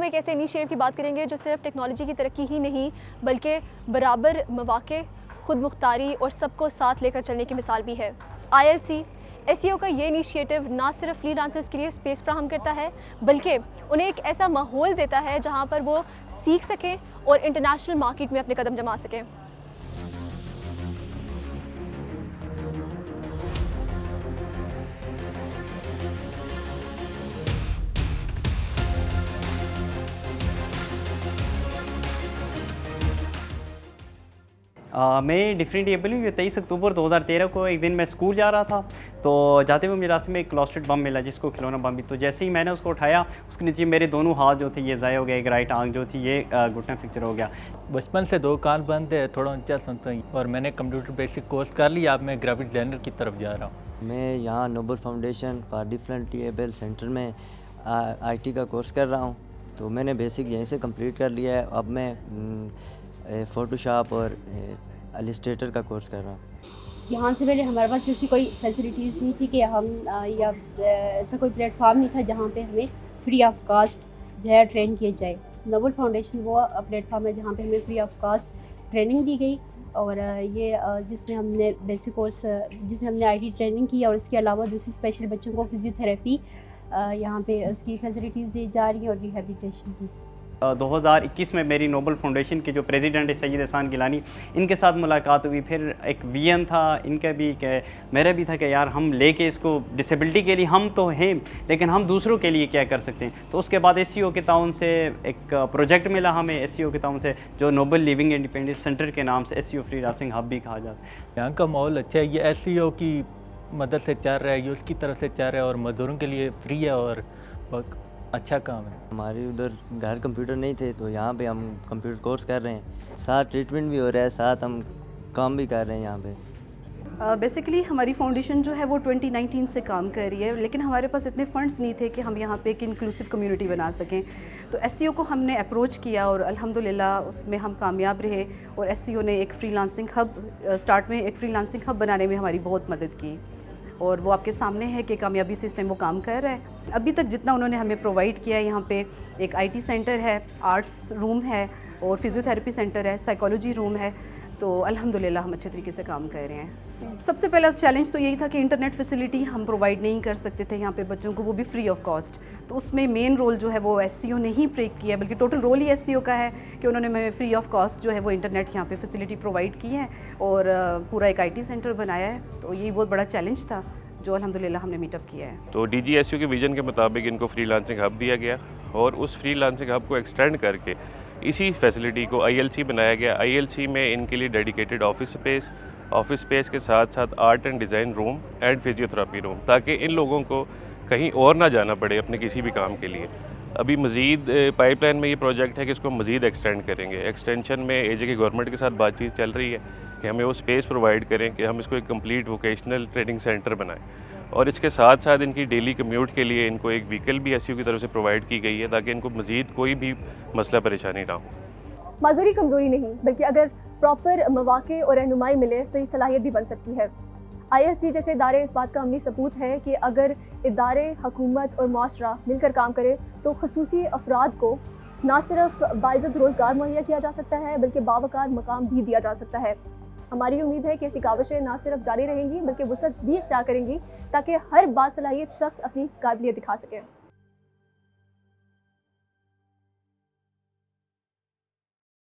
एक ऐसे इनिशिएटिव की बात करेंगे जो सिर्फ टेक्नोलॉजी की तरक्की ही नहीं बल्कि बराबर मौके, खुद मुख्तारी और सबको साथ लेकर चलने की मिसाल भी है। ILC SEO का ये इनिशिएटिव ना सिर्फ फ्रीलांसर्स के लिए स्पेस फ्राहम करता है बल्कि उन्हें एक ऐसा माहौल देता है जहाँ पर वो सीख सकें और इंटरनेशनल मार्केट में अपने कदम जमा सकें। मैं डिफरेंट एबल हूँ। ये 23 अक्टूबर 2013 को एक दिन मैं स्कूल जा रहा था, तो जाते हुए मेरे रास्ते में एक क्लॉस्टेड बम मिला जिसको खिलौना बम भी। तो जैसे ही मैंने उसको उठाया, उसके नीचे मेरे दोनों हाथ जो थे ये ज़ाया हो गया, एक राइट आंख जो थी ये घुटना फ्रैक्चर हो गया। बचपन से दो कान बंद है, थोड़ा ऊंचा सुनता हूँ और मैंने कंप्यूटर बेसिक कोर्स कर लिया। अब मैं ग्राफिक डिज़ाइनर की तरफ जा रहा हूँ। मैं यहाँ Noble Foundation for differently abled centre में IT का कोर्स कर रहा हूँ। तो मैंने बेसिक यहीं से कंप्लीट कर लिया है। अब मैं फ़ोटोशॉप और इलस्ट्रेटर का कोर्स कर रहा हूँ। यहाँ से पहले हमारे पास ऐसी कोई फैसिलिटीज़ नहीं थी कि हम या ऐसा कोई प्लेटफॉर्म नहीं था जहाँ पे हमें फ्री ऑफ कास्ट जो है ट्रेन किया जाए। नोबल फाउंडेशन वो प्लेटफॉर्म है जहाँ पे हमें फ्री ऑफ कास्ट ट्रेनिंग दी गई और ये जिसमें हमने बेसिक कोर्स जिसमें हमने IT ट्रेनिंग की और इसके अलावा दूसरी स्पेशल बच्चों को फिजियोथेरेपी यहाँ पे उसकी फैसिलिटीज़ दी जा रही है और रिहेबिलिटेशन की। 2021 में मेरी नोबल फाउंडेशन के जो प्रेसिडेंट है सैयद एहसान गिलानी, इनके साथ मुलाकात हुई। फिर एक विजन था इनका भी कि मेरा भी था कि यार हम लेके इसको डिसेबिलिटी के लिए हम तो हैं लेकिन हम दूसरों के लिए क्या कर सकते हैं। तो उसके बाद SEO के ताउन से एक प्रोजेक्ट मिला हमें SEO के ताउन से जो नोबल लिविंग इंडिपेंडेंस सेंटर के नाम से SEO फ्रीलांसिंग हब भी कहा जाता है। यहाँ का माहौल अच्छा है, ये SEO की मदद से चल रहा है, ये उसकी तरफ से चल रहा है और मज़दूरों के लिए फ्री है और बहुत अच्छा काम है। हमारे उधर घर कंप्यूटर नहीं थे तो यहाँ पे हम कंप्यूटर कोर्स कर रहे हैं, साथ ट्रीटमेंट भी हो रहा है, साथ हम काम भी कर रहे हैं यहाँ पे। बेसिकली हमारी फाउंडेशन जो है वो 2019 से काम कर रही है, लेकिन हमारे पास इतने फंड्स नहीं थे कि हम यहाँ पे एक इंक्लूसिव कम्युनिटी बना सकें। तो SEO को हमने अप्रोच किया और अल्हम्दुलिल्लाह उसमें हम कामयाब रहे और SEO ने एक फ्रीलांसिंग हब स्टार्ट में एक फ्रीलांसिंग हब बनाने में हमारी बहुत मदद की और वो आपके सामने है कि कामयाबी से इस टाइम वो काम कर रहा है। अभी तक जितना उन्होंने हमें प्रोवाइड किया है, यहाँ पे एक IT सेंटर है, आर्ट्स रूम है और फिजियोथेरेपी सेंटर है, साइकोलॉजी रूम है। तो अल्हम्दुलिल्लाह हम अच्छे तरीके से काम कर रहे हैं। सबसे पहला चैलेंज तो यही था कि इंटरनेट फैसिलिटी हम प्रोवाइड नहीं कर सकते थे यहाँ पे बच्चों को, वो भी फ्री ऑफ कॉस्ट। तो उसमें मेन रोल जो है वो SEO ने ही प्ले किया, बल्कि टोटल रोल ही SEO का है कि उन्होंने हमें फ्री ऑफ कॉस्ट जो है वो इंटरनेट यहाँ पे फैसिलिटी प्रोवाइड की है और पूरा एक IT सेंटर बनाया है। तो यही बहुत बड़ा चैलेंज था जो अल्हम्दुलिल्लाह हमने मीटअप किया है। तो DG SEO के विजन के मुताबिक इनको फ्रीलांसिंग हब दिया गया और उस फ्रीलांसिंग हब को एक्सटेंड करके इसी फैसिलिटी को ILC बनाया गया। ILC में इनके लिए डेडिकेटेड ऑफिस स्पेस के साथ साथ art and design room and physiotherapy room, ताकि इन लोगों को कहीं और ना जाना पड़े अपने किसी भी काम के लिए। अभी मज़ीद पाइपलाइन में ये प्रोजेक्ट है कि इसको मज़ीद एक्सटेंड करेंगे। एक्सटेंशन में AJ के गवर्नमेंट के साथ बातचीत चल रही है कि हमें वो स्पेस प्रोवाइड करें कि हम इसको एक कंप्लीट वोकेशनल ट्रेनिंग सेंटर बनाएं और इसके साथ साथ इनकी डेली कम्यूट के लिए इनको एक व्हीकल भी SEO की तरफ से प्रोवाइड की गई है ताकि इनको मज़ीद कोई भी मसला परेशानी ना हो। माजूरी कमज़ोरी नहीं बल्कि अगर प्रॉपर मौके और रहनुमाई मिले तो ये सलाहियत भी बन सकती है। ILC जैसे इदारे इस बात का अमली सबूत है कि अगर इदारे, हुकूमत और माशरा मिलकर काम करे तो खसूसी अफराद को ना सिर्फ बाइज़्ज़त रोज़गार मुहैया किया जा सकता है बल्कि बावकार मकाम भी दिया जा सकता है। हमारी उम्मीद है कि ऐसी काविशें ना सिर्फ जारी रहेंगी बल्कि वसअत भी इख्तियार करेंगी ताकि हर बासलाहियत शख्स अपनी काबिलियत दिखा सके।